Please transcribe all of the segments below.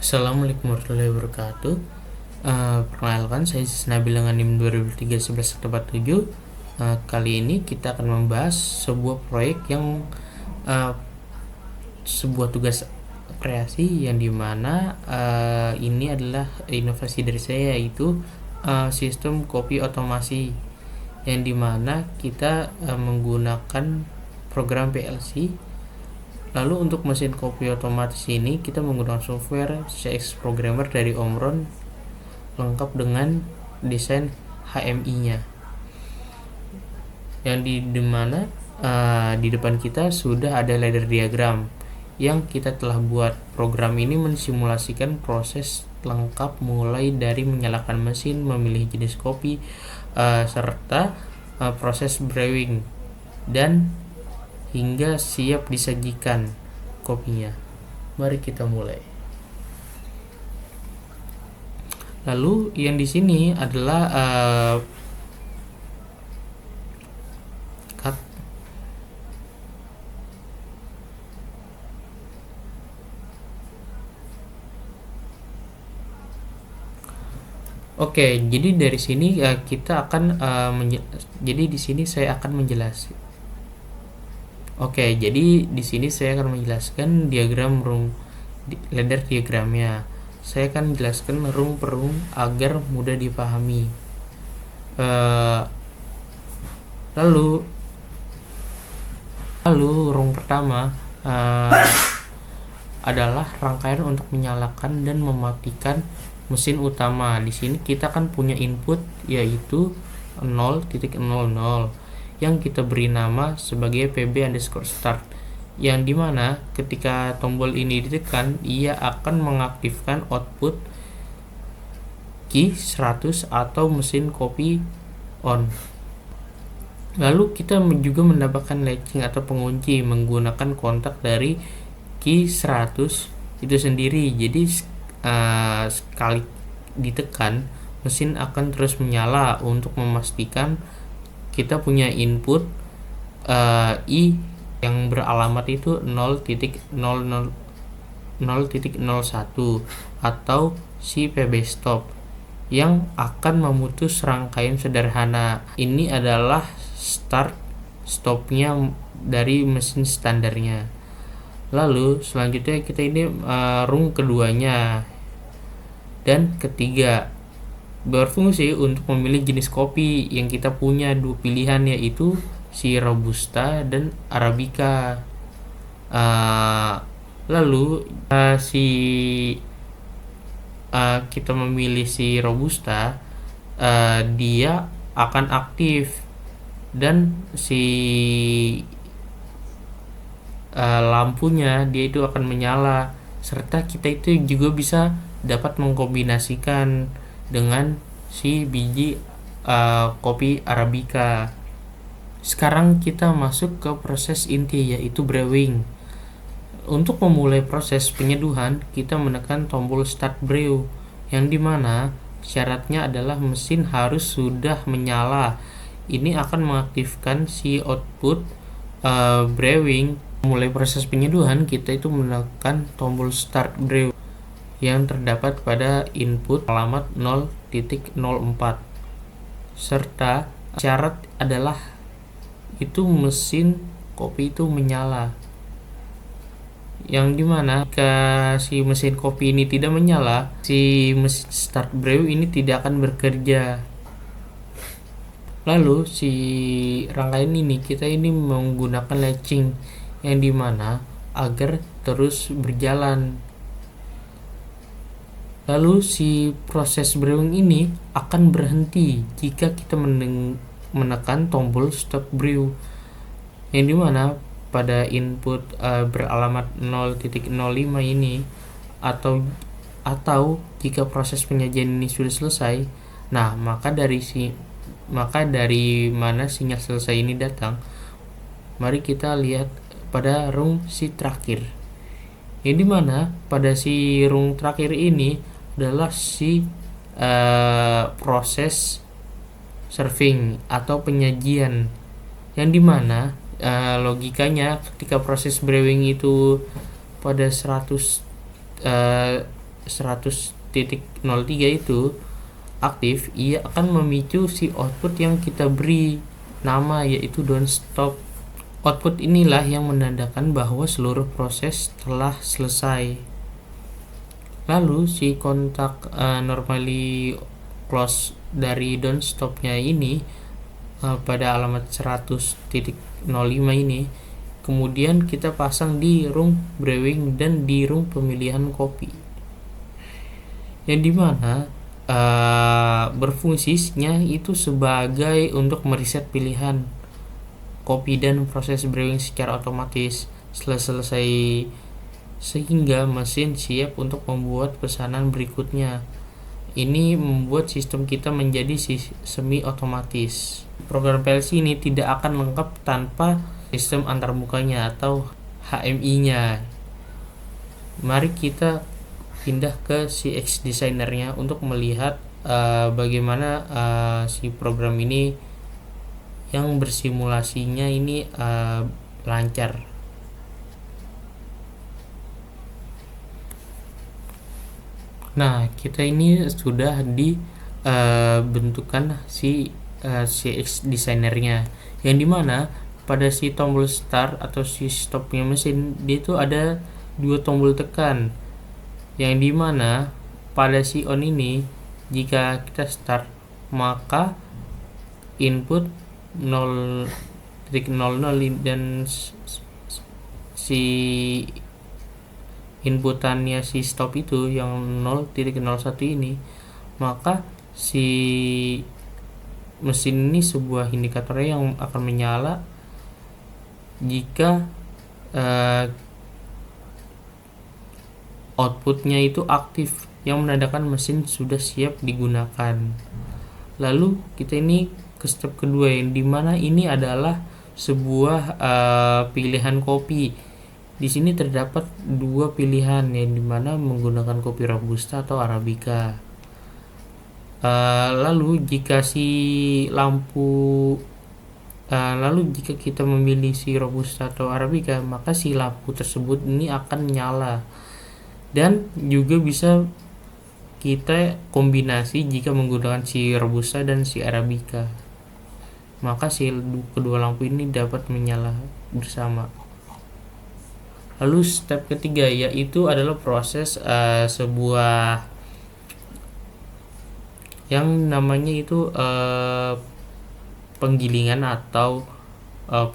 Assalamualaikum warahmatullahi wabarakatuh. Perkenalkan, saya Nabila Nganim 2003-1147. Kali ini kita akan membahas sebuah proyek yang sebuah tugas kreasi yang dimana ini adalah inovasi dari saya, yaitu sistem kopi otomasi yang dimana kita menggunakan program PLC. Lalu untuk mesin kopi otomatis ini kita menggunakan software CX Programmer dari Omron lengkap dengan desain HMI-nya. Yang di mana di depan kita sudah ada ladder diagram yang kita telah buat. Program ini mensimulasikan proses lengkap mulai dari menyalakan mesin, memilih jenis kopi, serta proses brewing dan hingga siap disajikan kopinya. Mari kita mulai. Lalu yang di sini adalah Oke, jadi dari sini kita akan jadi di sini saya akan menjelaskan. Oke, jadi di sini saya akan menjelaskan diagram ladder diagramnya. Saya akan menjelaskan rung per rung agar mudah dipahami. Lalu rung pertama adalah rangkaian untuk menyalakan dan mematikan mesin utama. Di sini kita kan punya input yaitu 0.00 yang kita beri nama sebagai PB_start, yang dimana ketika tombol ini ditekan ia akan mengaktifkan output key 100 atau mesin kopi on. Lalu kita juga mendapatkan latching atau pengunci menggunakan kontak dari key 100 itu sendiri. Jadi sekali ditekan mesin akan terus menyala untuk memastikan kita punya input I yang beralamat itu 0.01 atau si PB stop yang akan memutus rangkaian sederhana. Ini adalah start stopnya dari mesin standarnya. Lalu selanjutnya kita ini rung keduanya dan ketiga berfungsi untuk memilih jenis kopi yang kita punya dua pilihan, yaitu si Robusta dan Arabica. Lalu kita memilih si Robusta, dia akan aktif dan si lampunya dia itu akan menyala, serta kita itu juga bisa dapat mengkombinasikan dengan si biji kopi Arabica. Sekarang kita masuk ke proses inti, yaitu brewing. Untuk memulai proses penyeduhan kita menekan tombol start brew, yang dimana syaratnya adalah mesin harus sudah menyala. Ini akan mengaktifkan si output brewing. Mulai proses penyeduhan kita itu menekan tombol start brew yang terdapat pada input alamat 0.04, serta syarat adalah itu mesin kopi itu menyala, yang dimana jika si mesin kopi ini tidak menyala, si mesin start brew ini tidak akan bekerja. Lalu si rangkaian ini kita ini menggunakan latching yang dimana agar terus berjalan. Lalu si proses brewing ini akan berhenti jika kita menekan tombol stop brew, yang dimana pada input beralamat 0.05 ini atau jika proses penyajian ini sudah selesai. Nah, maka dari mana sinyal selesai ini datang? Mari kita lihat pada rung si terakhir, yang dimana pada si rung terakhir ini adalah si proses serving atau penyajian, yang dimana logikanya ketika proses brewing itu pada 100 100.03 itu aktif, ia akan memicu si output yang kita beri nama, yaitu don't stop. Output inilah yang menandakan bahwa seluruh proses telah selesai. Lalu si kontak normally close dari don't stop-nya ini pada alamat 100.05 ini kemudian kita pasang di room brewing dan di room pemilihan kopi, yang dimana berfungsinya itu sebagai untuk mereset pilihan kopi dan proses brewing secara otomatis setelah selesai, sehingga mesin siap untuk membuat pesanan berikutnya. Ini membuat sistem kita menjadi semi otomatis. Program PLC ini tidak akan lengkap tanpa sistem antarbukanya atau HMI-nya. Mari kita pindah ke CX Designer-nya untuk melihat bagaimana si program ini yang bersimulasinya ini lancar. Nah, kita ini sudah dibentukkan si CX Designer-nya, yang dimana pada si tombol start atau si stopnya mesin dia itu ada 2 tombol tekan, yang dimana pada si on ini jika kita start maka input 0.00 dan si inputannya si stop itu yang 0.01 ini, maka si mesin ini sebuah indikator yang akan menyala jika outputnya itu aktif, yang menandakan mesin sudah siap digunakan. Lalu kita ini ke step kedua, yang dimana ini adalah sebuah pilihan kopi. Di sini terdapat 2 pilihan, yang dimana menggunakan kopi robusta atau arabica. Lalu jika kita memilih si robusta atau arabica, maka si lampu tersebut ini akan nyala. Dan juga bisa kita kombinasi jika menggunakan si robusta dan si arabica, maka si kedua lampu ini dapat menyala bersama. Lalu step ketiga yaitu adalah proses sebuah yang namanya itu penggilingan atau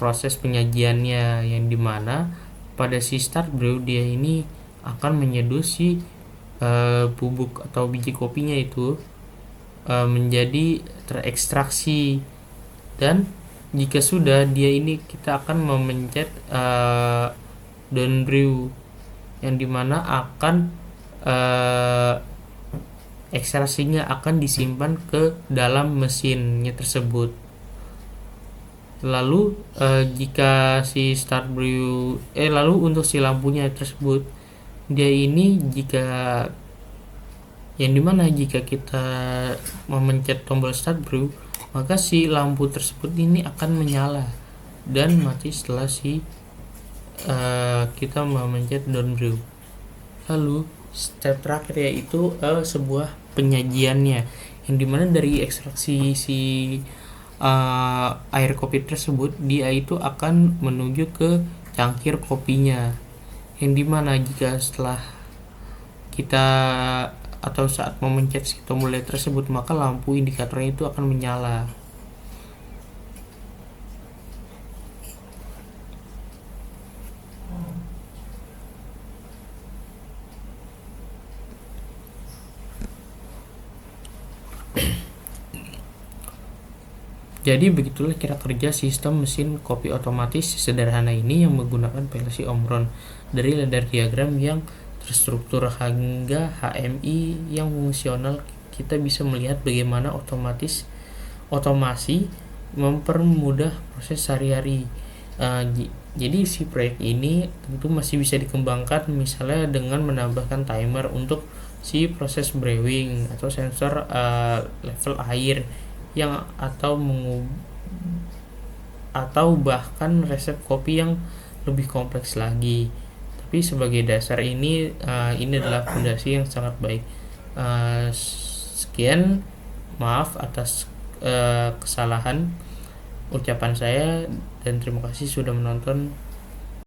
proses penyajiannya, yang dimana pada si start brew dia ini akan menyeduh si bubuk atau biji kopinya itu menjadi terekstraksi, dan jika sudah dia ini kita akan memencet down brew, yang dimana akan ekstraksinya akan disimpan ke dalam mesinnya tersebut. Lalu jika si start brew lalu untuk si lampunya tersebut dia ini yang dimana jika kita memencet tombol start brew maka si lampu tersebut ini akan menyala dan mati setelah kita memencet down brew. Lalu step terakhir yaitu sebuah penyajiannya, yang dimana dari ekstraksi si air kopi tersebut dia itu akan menuju ke cangkir kopinya, yang dimana jika setelah kita atau saat memencet si tombol LED tersebut maka lampu indikatornya itu akan menyala. Jadi begitulah kira kerja sistem mesin kopi otomatis sederhana ini yang menggunakan PLC Omron. Dari ladder diagram yang terstruktur hingga HMI yang fungsional, kita bisa melihat bagaimana otomasi mempermudah proses sehari-hari. Jadi si proyek ini tentu masih bisa dikembangkan, misalnya dengan menambahkan timer untuk si proses brewing atau sensor level air yang atau bahkan resep kopi yang lebih kompleks lagi. Tapi sebagai dasar ini adalah fondasi yang sangat baik. Sekian, maaf atas kesalahan ucapan saya, dan terima kasih sudah menonton.